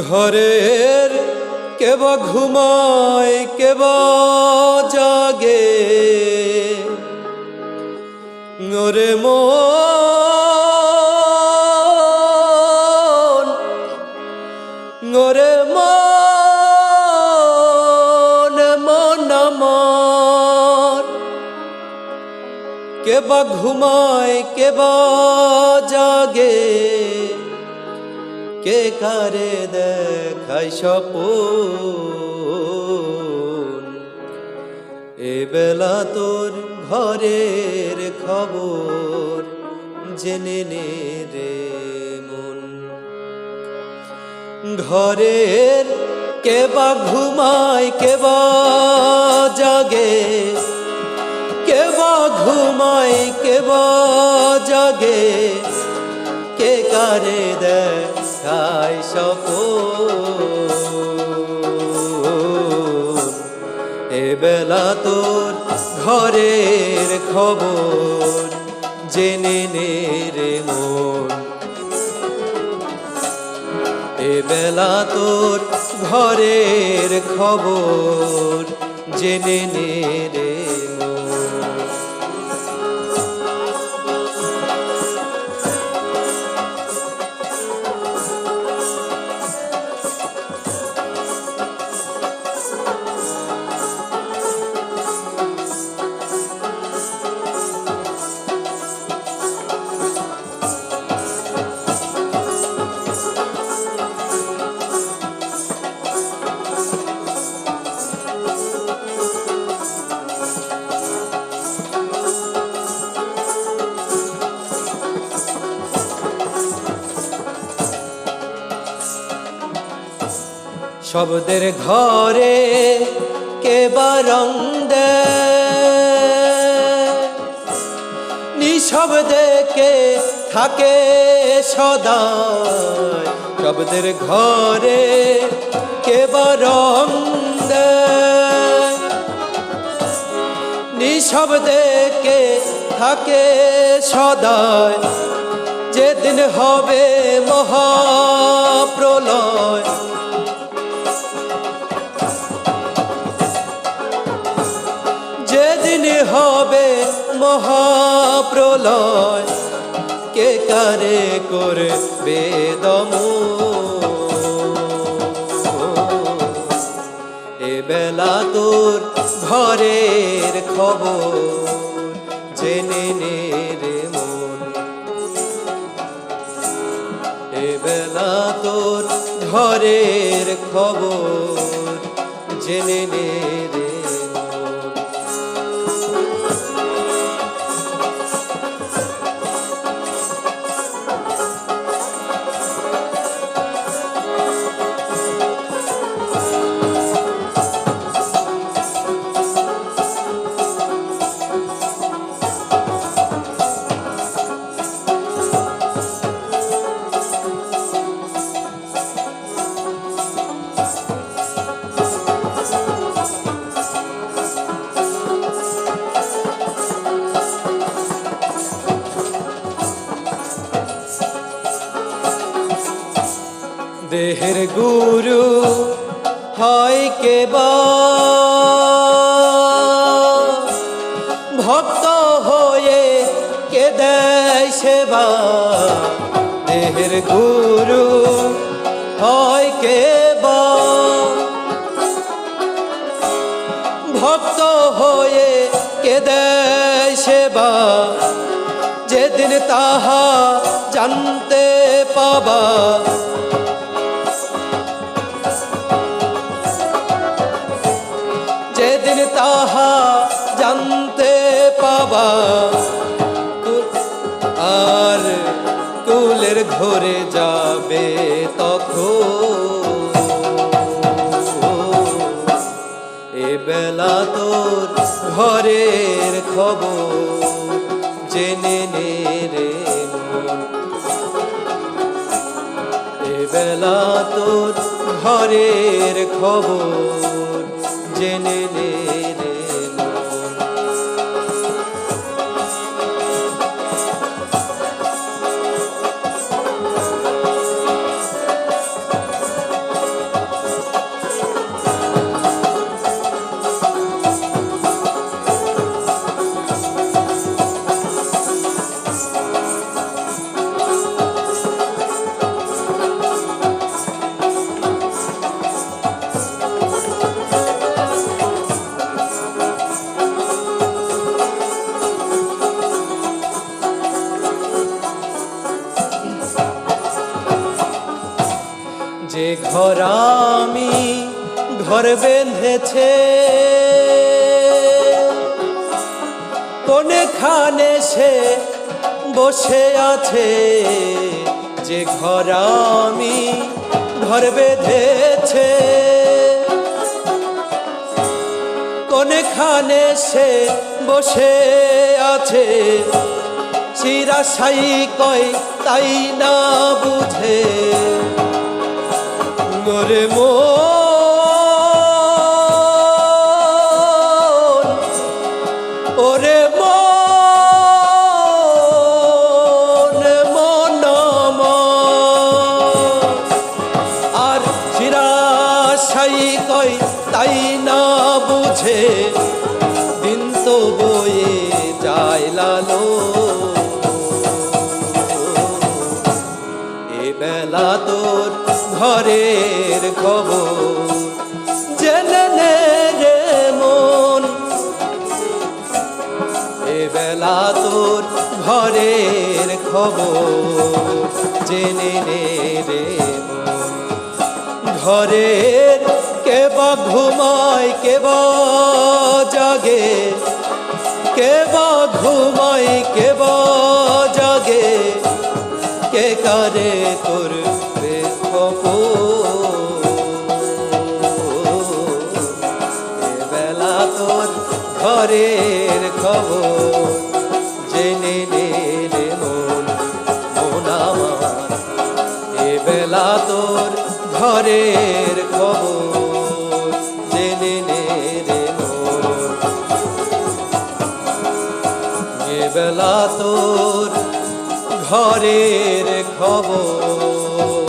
ঘরের কেবা ঘুমায় কেবা জাগে ওরে মন ওরে মন মন আমার কেবা ঘুমায় কেবা জাগে কে কারে দেখায় স্বপন এ বেলা তোর ঘরের খবর জেনে নে রে মন। ঘরের কেবা ঘুমায় কেবা জাগে কেবা ঘুমায় কেবা জাগে কে কারে দেখায় স্বপন এ বেলা তোর ঘরের খবর জেনে নে রে মন। এ বেলা তোর ঘরের খবর জেনে নে রে মন। শব্দের ঘরে কেবা রং দেয় নিঃশব্দে কে থাকে সদায়। শব্দের ঘরে কেবা রং দেয় নিঃশব্দে কে থাকে সদায়। যেদিন হবে মহাপ্রলয় যেদিন হবে মহাপ্রলয় কে কারে করবে দমন। এ বেলা তোর ঘরের খবর জেনে নে রে মন। এ বেলা তোর ঘরের খবর জেনে নে রে। দেহের গুরু হয় কেবা ভক্ত হয়ে কে দেয় সেবা। দেহের গুরু হয় কেবা ভক্ত হয়ে কে দেয় সেবা। যেদিন তাহা জানতে পাবা যেদিন তাহা জানতে পাবা আর কুলের ঘরে যাবে তখন। এ বেলা তোর ঘরের খবর জেনে নে রে মন। এ বেলা তোর ঘরের খবর জেনে নে রে মন। যে ঘর আমি ঘর বেঁধেছে কোনখানে সে বসে আছে, যে ঘর আমি ঘর বেঁধেছে কোনখানে সে বসে আছে, চিরাশাই কয় তাই না বুঝে মোরে মন, ওরে মন মন আর চিরাশাই কয় তাই না বুঝে, দিন তো বয়ে যায় লালো। এ বেলা তোর ঘরের খবর জেনে নে রে মন, এ বেলা তোর ঘরের খবর জেনে নে রে মন। ঘরের কে বা ঘুমায় কে বা জাগে, কে বা ঘুমায় কে বা জাগে, কে কারে তোর বেলা তোর ঘরের খবর জেনে নে রে মন, মন আমার এ বেলা তোর ঘরের খবর জেনে নে রে মন, এ বেলা তোর ঘরের খবর।